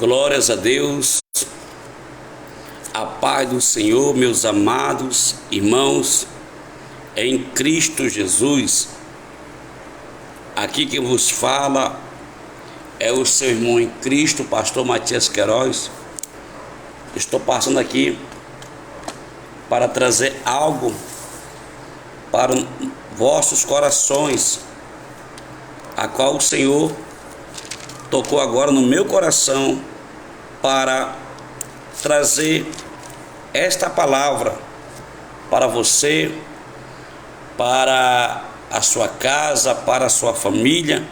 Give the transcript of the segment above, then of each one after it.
Glórias a Deus, a paz do Senhor, meus amados irmãos, em Cristo Jesus. Aqui quem vos fala é o seu irmão em Cristo, pastor Matias Queiroz. Estou passando aqui para trazer algo para vossos corações, a qual o Senhor tocou agora no meu coração para trazer esta palavra para você, para a sua casa, para a sua família,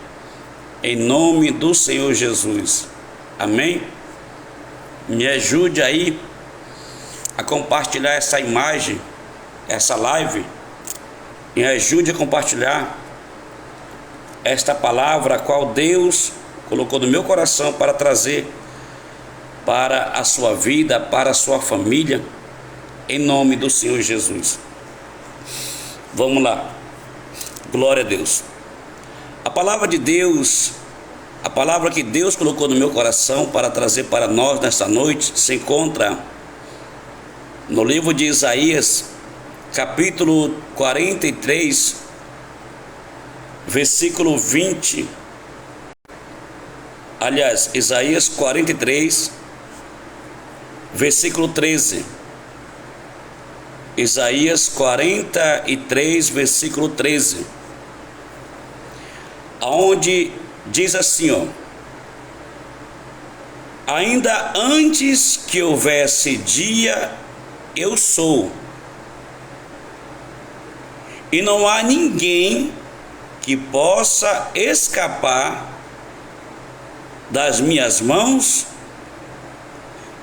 em nome do Senhor Jesus. Amém? Me ajude aí a compartilhar essa imagem, essa live. Me ajude a compartilhar esta palavra a qual Deus colocou no meu coração para trazer para a sua vida, para a sua família, em nome do Senhor Jesus. Vamos lá. Glória a Deus. A palavra de Deus, a palavra que Deus colocou no meu coração para trazer para nós nesta noite, se encontra no livro de Isaías, capítulo 43, versículo 20. Aliás, Isaías 43, versículo 13. Isaías 43, versículo 13. Aonde diz assim, ó: ainda antes que houvesse dia, eu sou, e não há ninguém que possa escapar das minhas mãos.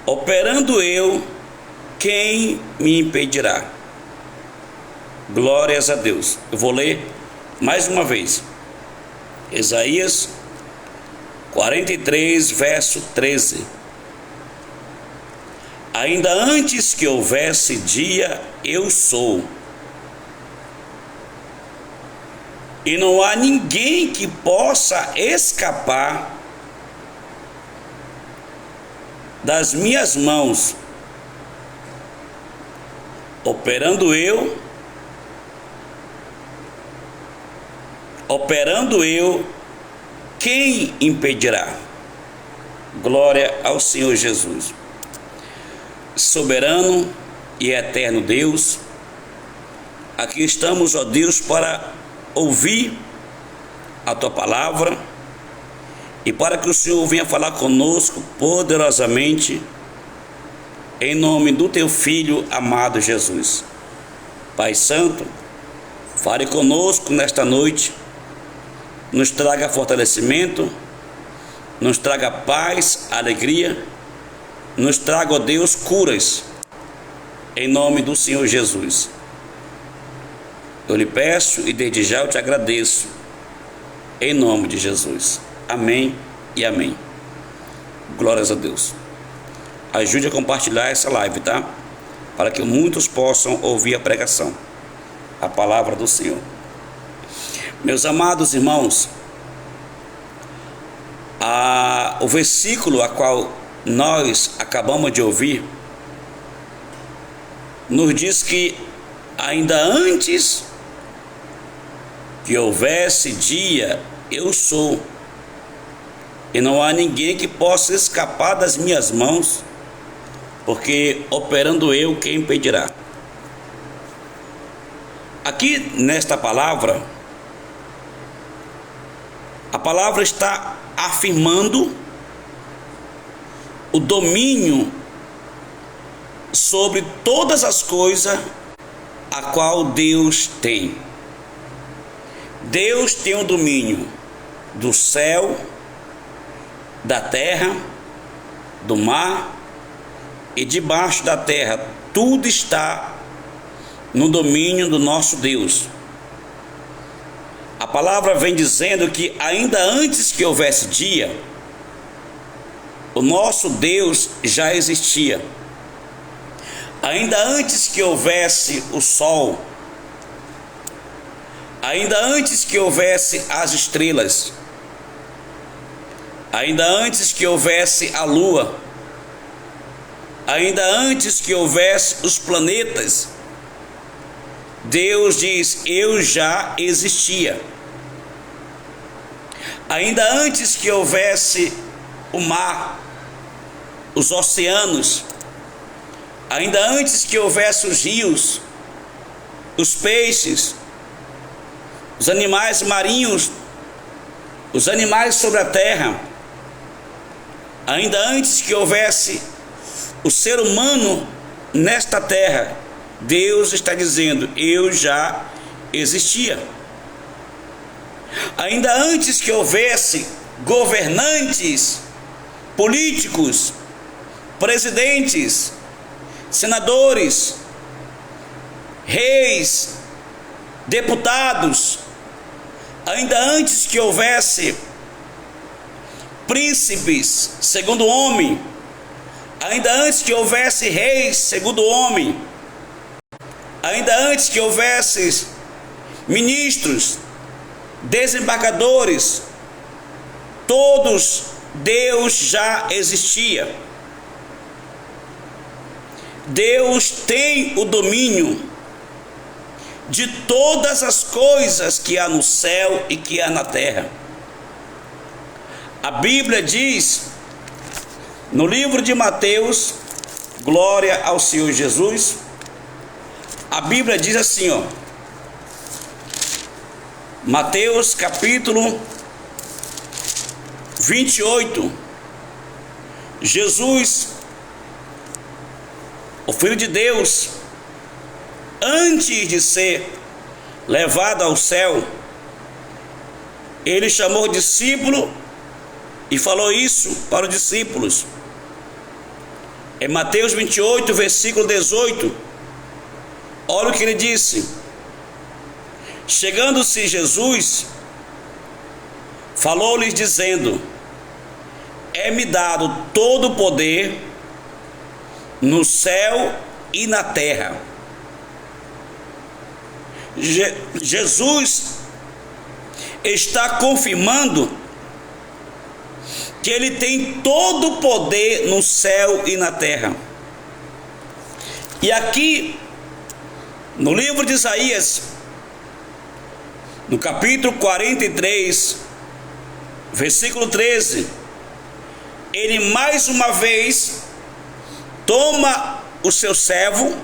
Operando eu, quem me impedirá? Glórias a Deus. Eu vou ler mais uma vez. Isaías 43, verso 13. Ainda antes que houvesse dia, eu sou, e não há ninguém que possa escapar das minhas mãos. Operando eu, quem impedirá? Glória ao Senhor Jesus. Soberano e eterno Deus, aqui estamos, ó Deus, para ouvir a tua palavra e para que o Senhor venha falar conosco poderosamente, em nome do teu Filho amado Jesus. Pai Santo, fale conosco nesta noite, nos traga fortalecimento, nos traga paz, alegria, nos traga, ó Deus, curas, em nome do Senhor Jesus. Eu lhe peço e desde já eu te agradeço, em nome de Jesus. Amém e amém. Glórias a Deus. Ajude a compartilhar essa live, tá? Para que muitos possam ouvir a pregação, a palavra do Senhor. Meus amados irmãos, o versículo a qual nós acabamos de ouvir nos diz que ainda antes que houvesse dia, eu sou, e não há ninguém que possa escapar das minhas mãos, porque operando eu, quem impedirá? Aqui nesta palavra, a palavra está afirmando o domínio sobre todas as coisas a qual Deus tem. Deus tem o domínio do céu, da terra, do mar e debaixo da terra. Tudo está no domínio do nosso Deus. A palavra vem dizendo que ainda antes que houvesse dia, o nosso Deus já existia. Ainda antes que houvesse o sol, ainda antes que houvesse as estrelas, ainda antes que houvesse a lua, ainda antes que houvesse os planetas, Deus diz: eu já existia. Ainda antes que houvesse o mar, os oceanos, ainda antes que houvesse os rios, os peixes, os animais marinhos, os animais sobre a terra, ainda antes que houvesse o ser humano nesta terra, Deus está dizendo: eu já existia. Ainda antes que houvesse governantes, políticos, presidentes, senadores, reis, deputados, ainda antes que houvesse príncipes segundo o homem, ainda antes que houvesse reis segundo o homem, ainda antes que houvesse ministros, desembargadores, todos, Deus já existia. Deus tem o domínio de todas as coisas que há no céu e que há na terra. A Bíblia diz no livro de Mateus, glória ao Senhor Jesus, a Bíblia diz assim, Mateus capítulo 28, Jesus, o Filho de Deus, antes de ser levado ao céu, ele chamou o discípulo e falou isso para os discípulos. Em Mateus 28, versículo 18, olha o que ele disse: chegando-se Jesus, falou-lhes dizendo: é-me dado todo o poder no céu e na terra. Jesus está confirmando que ele tem todo o poder no céu e na terra. E aqui no livro de Isaías, no capítulo 43, versículo 13, ele mais uma vez toma o seu servo,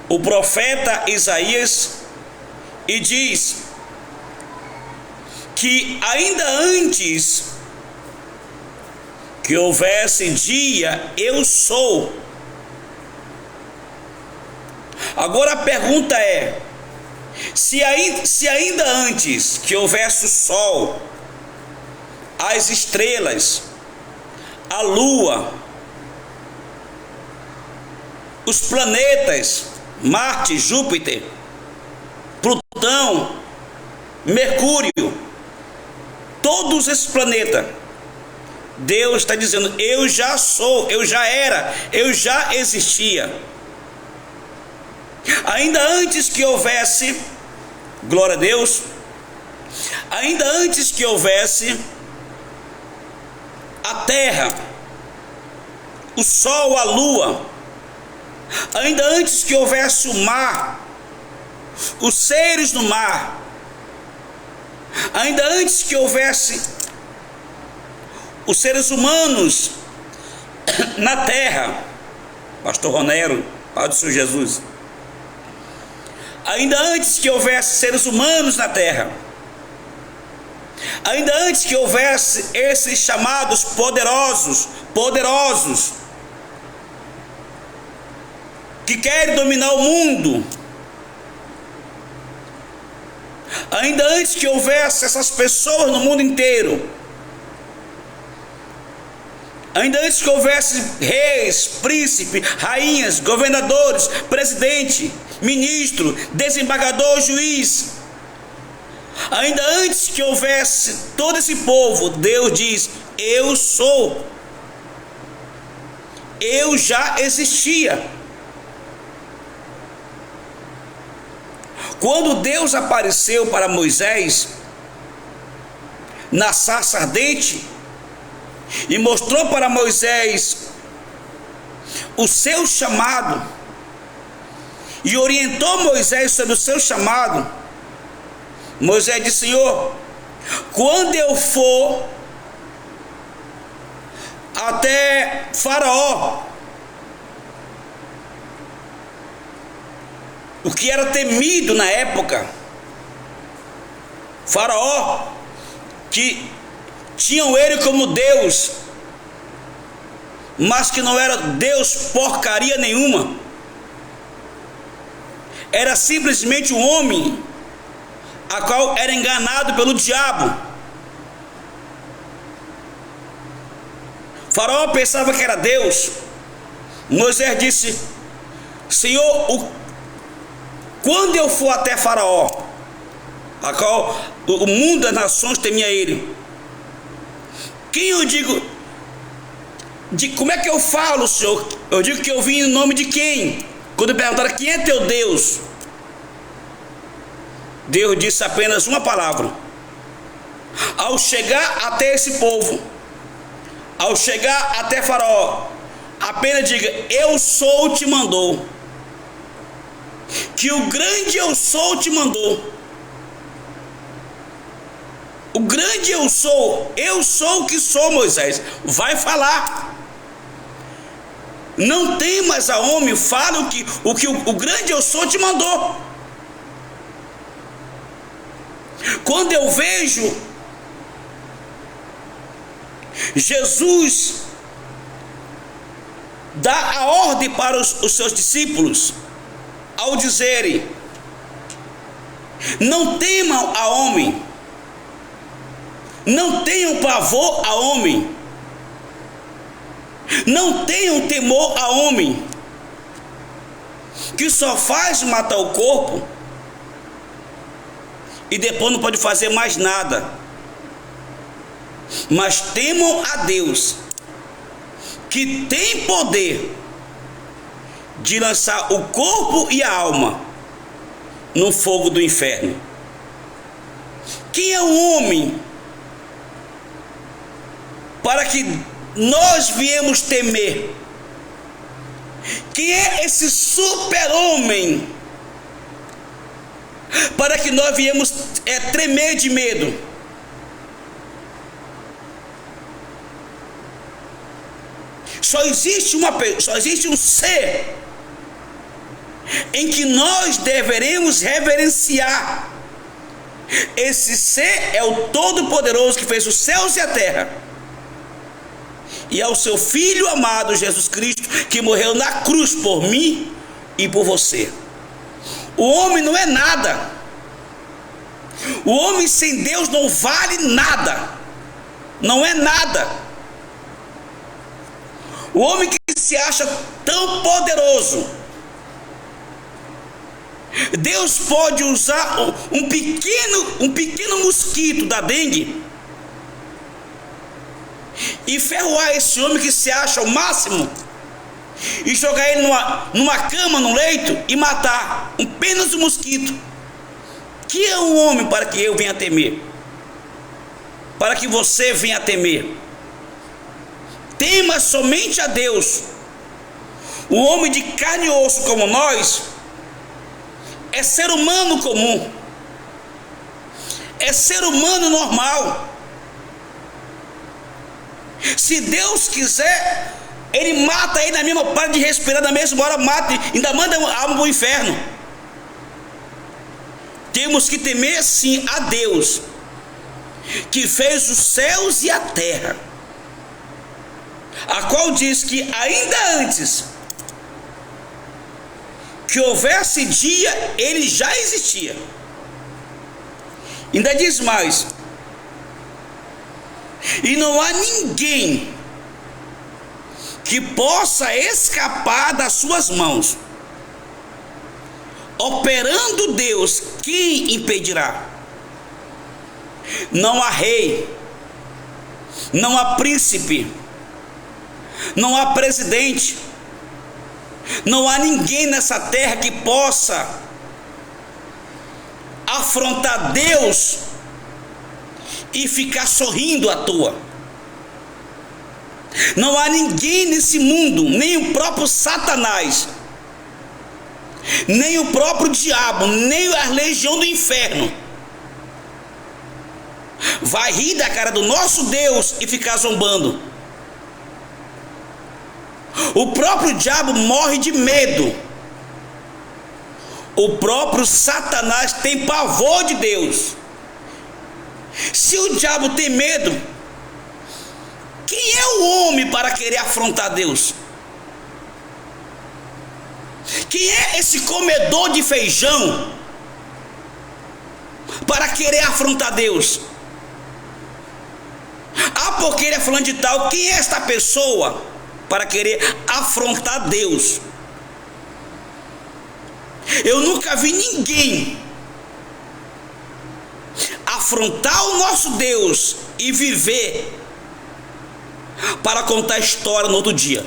o profeta Isaías, e diz que ainda antes que houvesse dia, eu sou. Agora a pergunta é: se ainda antes que houvesse o sol, as estrelas, a lua, os planetas, Marte, Júpiter, Plutão, Mercúrio, todos esses planetas, Deus está dizendo: eu já sou, eu já era, eu já existia. Ainda antes que houvesse, glória a Deus, ainda antes que houvesse a terra, o sol, a lua, ainda antes que houvesse o mar, os seres no mar, ainda antes que houvesse os seres humanos na terra, pastor Ronero, Pai do Senhor Jesus, ainda antes que houvesse seres humanos na terra, ainda antes que houvesse esses chamados poderosos, que querem dominar o mundo, ainda antes que houvesse essas pessoas no mundo inteiro, ainda antes que houvesse reis, príncipes, rainhas, governadores, presidente, ministro, desembargador, juiz, ainda antes que houvesse todo esse povo, Deus diz: eu sou, eu já existia. Quando Deus apareceu para Moisés na sarça ardente, e mostrou para Moisés o seu chamado, e orientou Moisés sobre o seu chamado, Moisés disse: Senhor, quando eu for até Faraó, o que era temido na época, Faraó, que tinham ele como Deus, mas que não era Deus porcaria nenhuma, era simplesmente um homem a qual era enganado pelo diabo. Faraó pensava que era Deus. Moisés disse: Senhor, quando eu for até Faraó, a qual o mundo das nações temia ele, quem eu digo, como é que eu falo, Senhor? Eu digo que eu vim em nome de quem? Quando perguntaram quem é teu Deus, Deus disse apenas uma palavra: ao chegar até esse povo, ao chegar até Faraó, apenas diga: eu sou te mandou, que o grande eu sou te mandou. O grande eu sou o que sou, Moisés, vai falar. Não temas a homem, fala o que o grande eu sou te mandou. Quando eu vejo Jesus dar a ordem para os seus discípulos, ao dizerem: não temam a homem, não tenham pavor a homem, não tenham temor a homem, que só faz matar o corpo e depois não pode fazer mais nada, mas temam a Deus, que tem poder de lançar o corpo e a alma no fogo do inferno. Quem é o homem para que nós viemos temer? Quem é esse super-homem para que nós viemos tremer de medo? Só existe um ser em que nós deveremos reverenciar. Esse ser é o Todo-Poderoso, que fez os céus e a terra, e é o seu Filho amado Jesus Cristo, que morreu na cruz por mim e por você. O homem não é nada. O homem sem Deus não vale nada. Não é nada. O homem que se acha tão poderoso, Deus pode usar um pequeno mosquito da dengue e ferroar esse homem que se acha o máximo, e jogar ele numa cama, num leito, e matar apenas um mosquito. Que é um homem para que eu venha temer? Para que você venha temer? Tema somente a Deus. O homem de carne e osso como nós é ser humano comum, é ser humano normal. Se Deus quiser, Ele mata ele na mesma, para de respirar na mesma hora, mata, ainda manda a alma para o inferno. Temos que temer sim a Deus, que fez os céus e a terra, a qual diz que ainda antes que houvesse dia, ele já existia. Ainda diz mais: e não há ninguém que possa escapar das suas mãos. Operando Deus, quem impedirá? Não há rei, não há príncipe, não há presidente, não há ninguém nessa terra que possa afrontar Deus e ficar sorrindo à toa. Não há ninguém nesse mundo, nem o próprio Satanás, nem o próprio diabo, nem a legião do inferno vai rir da cara do nosso Deus e ficar zombando. O próprio diabo morre de medo. O próprio Satanás tem pavor de Deus. Se o diabo tem medo, quem é o homem para querer afrontar Deus? Quem é esse comedor de feijão para querer afrontar Deus? Ah, porque ele é fulano de tal. Quem é esta pessoa para querer afrontar Deus? Eu nunca vi ninguém afrontar o nosso Deus e viver para contar a história no outro dia.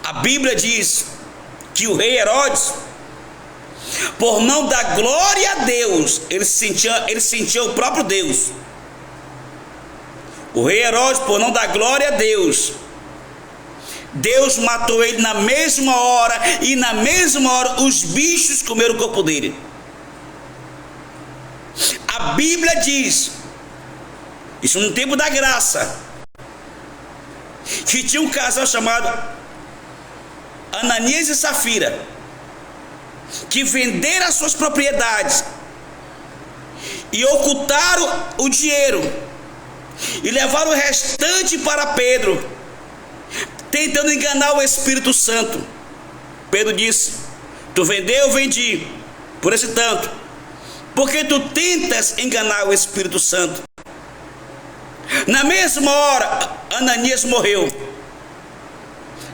A Bíblia diz que o rei Herodes, por não dar glória a Deus, ele sentia o próprio Deus. O rei Herodes, por não dar glória a Deus, Deus matou ele na mesma hora, e na mesma hora os bichos comeram o corpo dele. A Bíblia diz, isso no tempo da graça, que tinha um casal chamado Ananias e Safira, que venderam as suas propriedades e ocultaram o dinheiro e levaram o restante para Pedro, tentando enganar o Espírito Santo. Pedro disse: tu vendeu, eu vendi por esse tanto, porque tu tentas enganar o Espírito Santo. Na mesma hora, Ananias morreu.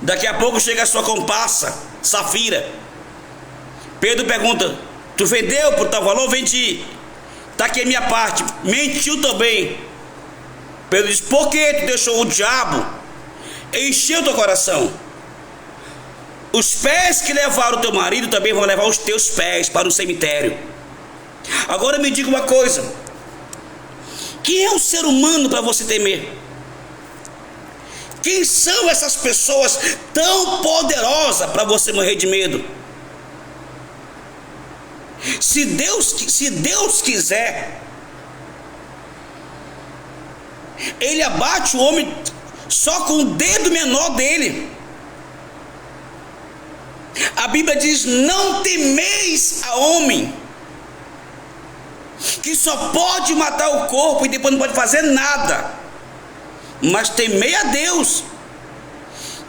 Daqui a pouco chega a sua comparsa, Safira. Pedro pergunta: tu vendeu por tal valor? Vendi. Está aqui a minha parte. Mentiu também. Pedro diz: por que tu deixou o diabo encher o teu coração? Os pés que levaram o teu marido também vão levar os teus pés para o cemitério. Agora me diga uma coisa: quem é o ser humano para você temer? Quem são essas pessoas tão poderosas para você morrer de medo? Se Deus quiser, Ele abate o homem só com o dedo menor dele. A Bíblia diz: não temeis a homem, que só pode matar o corpo e depois não pode fazer nada, mas temei a Deus,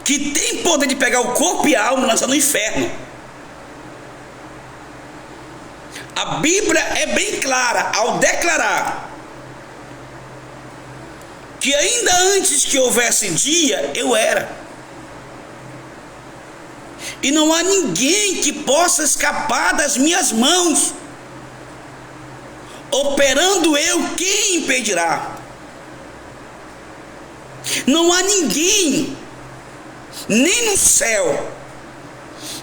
que tem poder de pegar o corpo e a alma e lançar no inferno. A Bíblia é bem clara ao declarar que ainda antes que houvesse dia, eu era. E não há ninguém que possa escapar das minhas mãos. Operando eu, quem impedirá? Não há ninguém, nem no céu,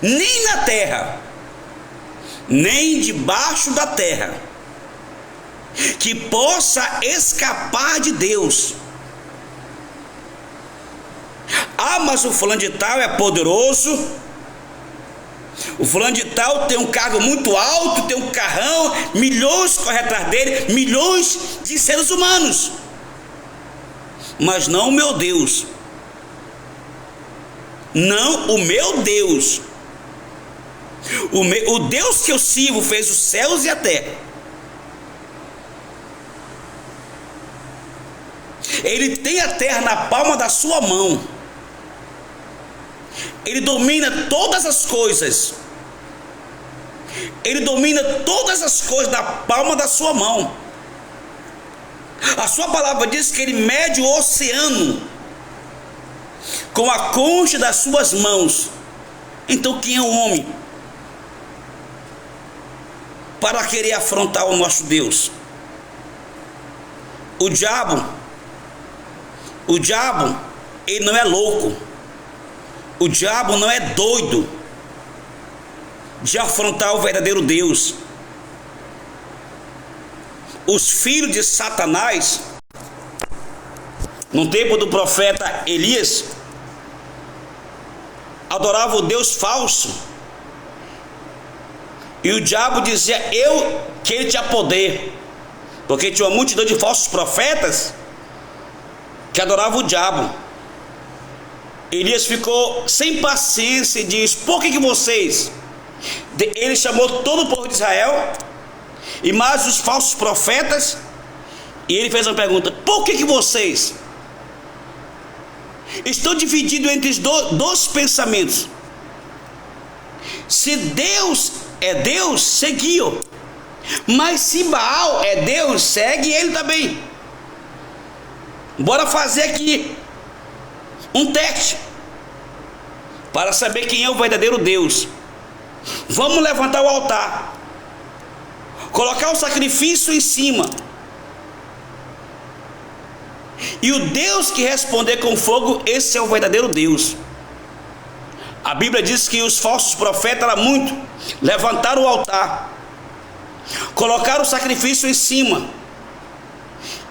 nem na terra, nem debaixo da terra, que possa escapar de Deus. Ah, mas o fulano de tal é poderoso, o fulano de tal tem um cargo muito alto, tem um carrão, milhões correm atrás dele, milhões de seres humanos, mas não o meu Deus. Não o meu Deus. O Deus que eu sirvo fez os céus e a terra. Ele tem a terra na palma da sua mão. Ele domina todas as coisas. Ele domina todas as coisas na palma da sua mão. A sua palavra diz que ele mede o oceano com a concha das suas mãos. Então quem é o homem para querer afrontar o nosso Deus? O diabo, ele não é louco. O diabo não é doido de afrontar o verdadeiro Deus. Os filhos de Satanás no tempo do profeta Elias, adorava o Deus falso, e o diabo dizia que ele tinha poder, porque tinha uma multidão de falsos profetas que adoravam o diabo. Elias ficou sem paciência e disse: por que vocês? Ele chamou todo o povo de Israel e mais os falsos profetas, e ele fez uma pergunta: por que vocês estão divididos entre os dois pensamentos? Se Deus é Deus, seguiu, mas se Baal é Deus, segue ele também. Bora fazer aqui um teste para saber quem é o verdadeiro Deus. Vamos levantar o altar, colocar o sacrifício em cima, e o Deus que responder com fogo, esse é o verdadeiro Deus. A Bíblia diz que os falsos profetas eram muito, levantaram o altar, colocaram o sacrifício em cima,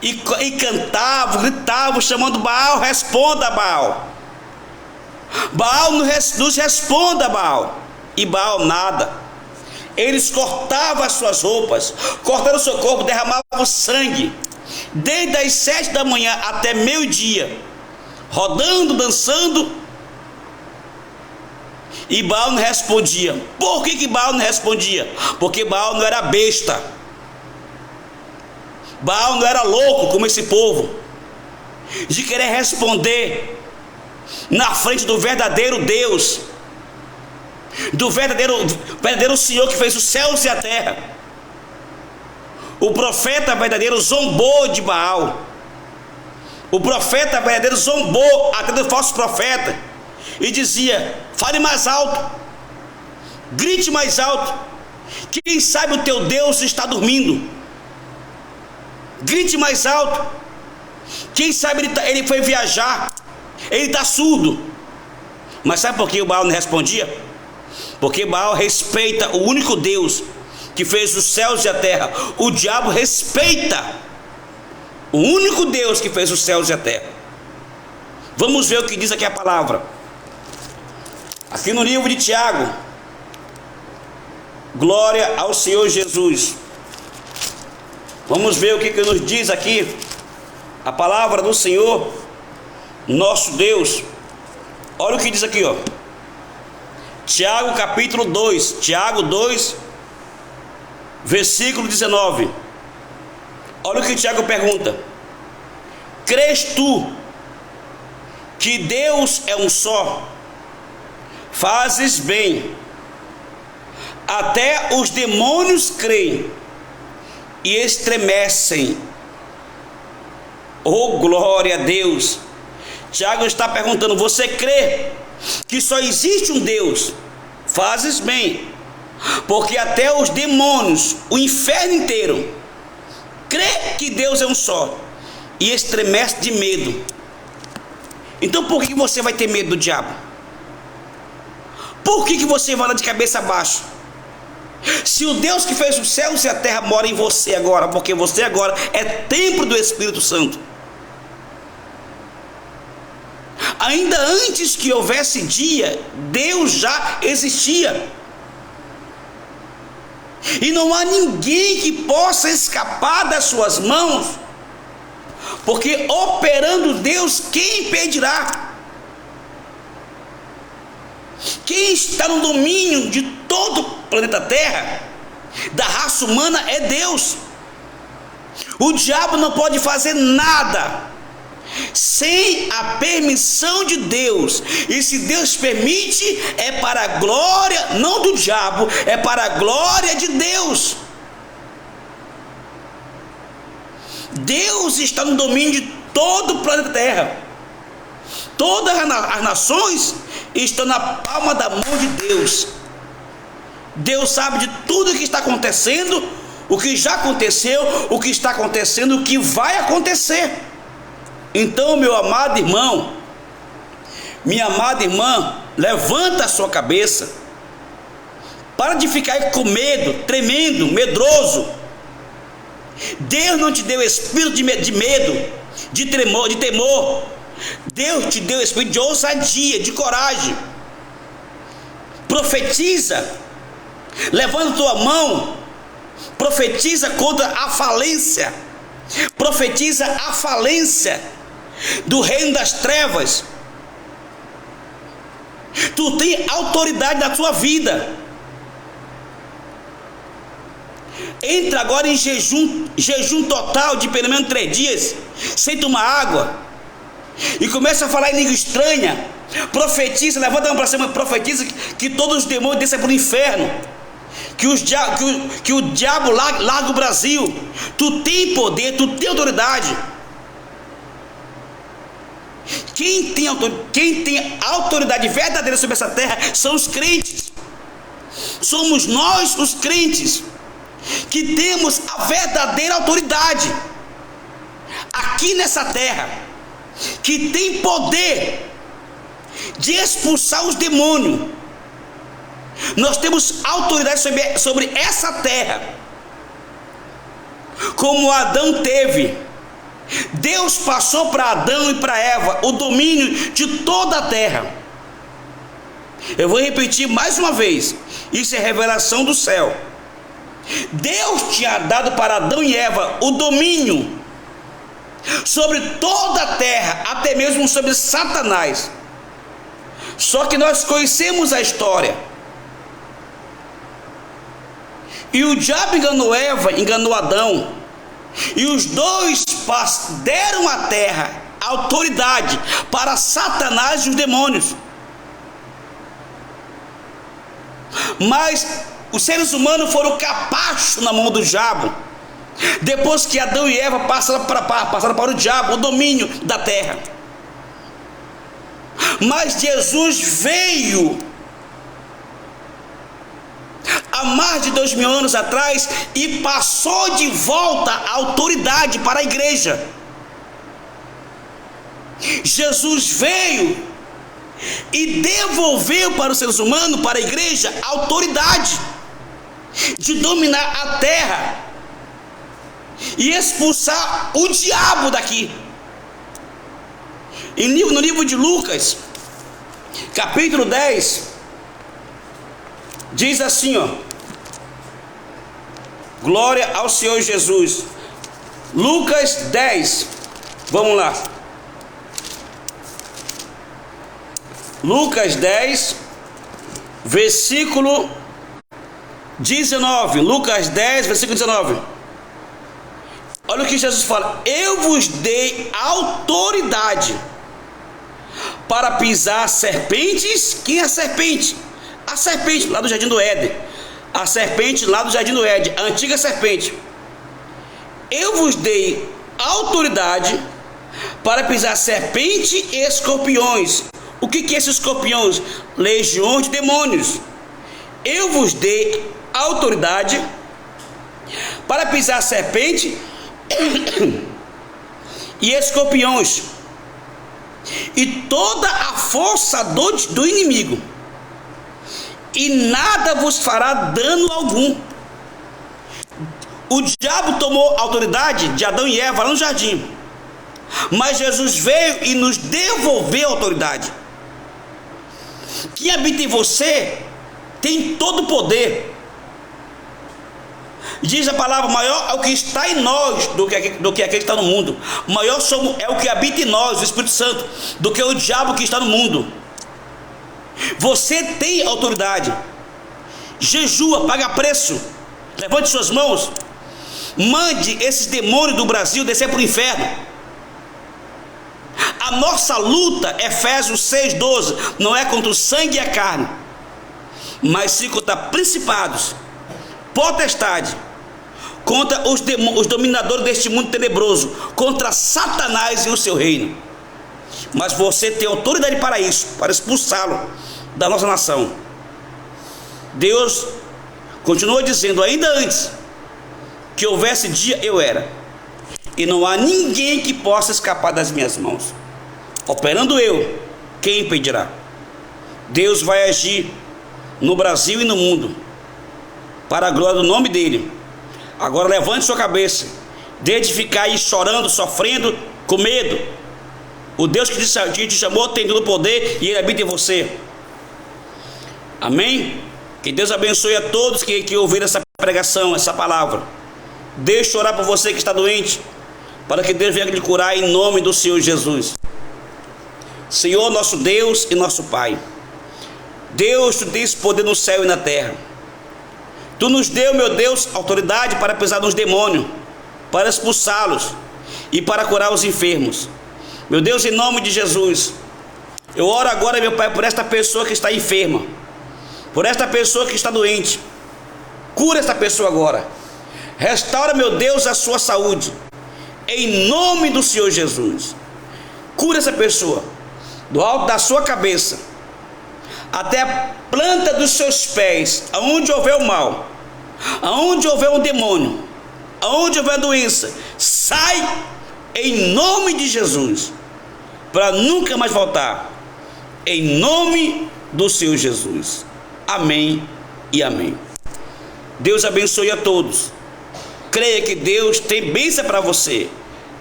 e cantavam, gritavam, chamando Baal: responda, Baal. Baal nos responda, Baal. E Baal nada. Eles cortavam as suas roupas, cortaram o seu corpo, derramavam sangue, desde as 7 da manhã até meio-dia, rodando, dançando, e Baal não respondia. Por que Baal não respondia? Porque Baal não era besta, Baal não era louco como esse povo, de querer responder na frente do verdadeiro Deus, do verdadeiro Senhor que fez os céus e a terra. O profeta verdadeiro zombou de Baal, o profeta verdadeiro zombou até do falso profeta, e dizia: fale mais alto, grite mais alto, quem sabe o teu Deus está dormindo. Grite mais alto, quem sabe ele foi viajar, ele está surdo. Mas sabe por que o Baal não respondia? Porque Baal respeita o único Deus que fez os céus e a terra. O diabo respeita o único Deus que fez os céus e a terra. Vamos ver o que diz aqui a palavra, aqui no livro de Tiago. Glória ao Senhor Jesus. Vamos ver o que nos diz aqui a palavra do Senhor, nosso Deus. Olha o que diz aqui, ó. Tiago capítulo 2, Tiago 2, versículo 19. Olha o que Tiago pergunta: crês tu que Deus é um só? Fazes bem. Até os demônios creem e estremecem. Oh, glória a Deus. Tiago está perguntando: você crê que só existe um Deus? Fazes bem, porque até os demônios, o inferno inteiro, crê que Deus é um só e estremece de medo. Então por que você vai ter medo do diabo? Por que você vai lá de cabeça abaixo? Se o Deus que fez os céus e a terra mora em você agora, porque você agora é templo do Espírito Santo. Ainda antes que houvesse dia, Deus já existia. E não há ninguém que possa escapar das suas mãos, porque operando Deus, quem impedirá? Quem está no domínio de todo o planeta Terra, da raça humana, é Deus. O diabo não pode fazer nada sem a permissão de Deus. E se Deus permite, é para a glória, não do diabo, é para a glória de Deus. Deus está no domínio de todo o planeta Terra. Todas as nações estão na palma da mão de Deus. Deus sabe de tudo o que está acontecendo, o que já aconteceu, o que está acontecendo, o que vai acontecer. Então, meu amado irmão, minha amada irmã, levanta a sua cabeça. Para de ficar com medo, tremendo, medroso. Deus não te deu espírito de medo, de temor. Deus te deu espírito de ousadia, de coragem. Profetiza, levanta tua mão, profetiza contra a falência, profetiza a falência do reino das trevas. Tu tem autoridade na tua vida. Entra agora em jejum total de pelo menos 3 dias, sem tomar água, e começa a falar em língua estranha. Profetiza, levanta a mão para cima, profetiza que todos os demônios desçam para o inferno, que o diabo larga o Brasil. Tu tem poder, tu tem autoridade. Quem tem autoridade verdadeira sobre essa terra são os crentes. Somos nós, os crentes, que temos a verdadeira autoridade aqui nessa terra, que tem poder de expulsar os demônios. Nós temos autoridade sobre essa terra, como Adão teve. Deus passou para Adão e para Eva o domínio de toda a terra. Eu vou repetir mais uma vez, isso é revelação do céu. Deus tinha dado para Adão e Eva o domínio sobre toda a terra, até mesmo sobre Satanás. Só que nós conhecemos a história. E o diabo enganou Eva, enganou Adão, e os dois deram à terra autoridade para Satanás e os demônios. Mas os seres humanos foram capachos na mão do diabo, depois que Adão e Eva passaram para o diabo o domínio da terra. Mas Jesus veio há mais de 2000 anos atrás e passou de volta a autoridade para a igreja. Jesus veio e devolveu para os seres humanos, para a igreja, a autoridade de dominar a terra e expulsar o diabo daqui. No livro de Lucas, capítulo 10, diz assim, ó: glória ao Senhor Jesus. Lucas 10, vamos lá. Lucas 10, versículo 19. Lucas 10, versículo 19. Olha o que Jesus fala: eu vos dei autoridade para pisar serpentes. Quem é a serpente? A serpente lá do Jardim do Éden. A serpente lá do Jardim do Éden, a antiga serpente. Eu vos dei autoridade para pisar serpente e escorpiões. O que é esses escorpiões? Legiões de demônios. Eu vos dei autoridade para pisar serpente e escorpiões, e toda a força do inimigo, e nada vos fará dano algum. O diabo tomou a autoridade de Adão e Eva lá no jardim, mas Jesus veio e nos devolveu a autoridade. Quem habita em você tem todo o poder. Diz a palavra: maior é o que está em nós do que aquele que está no mundo. Maior é o que habita em nós, o Espírito Santo, do que o diabo que está no mundo. Você tem autoridade. Jejua, paga preço, levante suas mãos, mande esses demônios do Brasil descer para o inferno. A nossa luta, Efésios 6,12, não é contra o sangue e a carne, mas sim contra principados, potestade, contra os dominadores deste mundo tenebroso, contra Satanás e o seu reino. Mas você tem autoridade para isso, para expulsá-lo da nossa nação. Deus continua dizendo: ainda antes que houvesse dia, eu era, e não há ninguém que possa escapar das minhas mãos. Operando eu, quem impedirá? Deus vai agir no Brasil e no mundo, para a glória do nome dele. Agora levante sua cabeça, de ficar aí chorando, sofrendo, com medo. O Deus que te chamou tem todo o poder e Ele habita em você. Amém? Que Deus abençoe a todos que ouviram essa pregação, essa palavra. Deixa eu orar por você que está doente, para que Deus venha lhe curar em nome do Senhor Jesus. Senhor, nosso Deus e nosso Pai, Deus, Tu tens poder no céu e na terra. Tu nos deu, meu Deus, autoridade para pisar nos demônios, para expulsá-los e para curar os enfermos. Meu Deus, em nome de Jesus, eu oro agora, meu Pai, por esta pessoa que está enferma, por esta pessoa que está doente. Cura esta pessoa agora. Restaura, meu Deus, a sua saúde, em nome do Senhor Jesus. Cura essa pessoa, do alto da sua cabeça até a planta dos seus pés, aonde houver o mal, aonde houver um demônio, aonde houver doença, sai em nome de Jesus, para nunca mais voltar, em nome do Senhor Jesus. Amém e amém. Deus abençoe a todos. Creia que Deus tem bênção para você,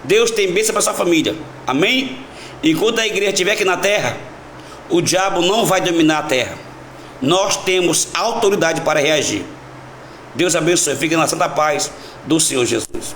Deus tem bênção para sua família. Amém? Enquanto a igreja estiver aqui na terra, o diabo não vai dominar a terra. Nós temos autoridade para reagir. Deus abençoe. Fique na santa paz do Senhor Jesus.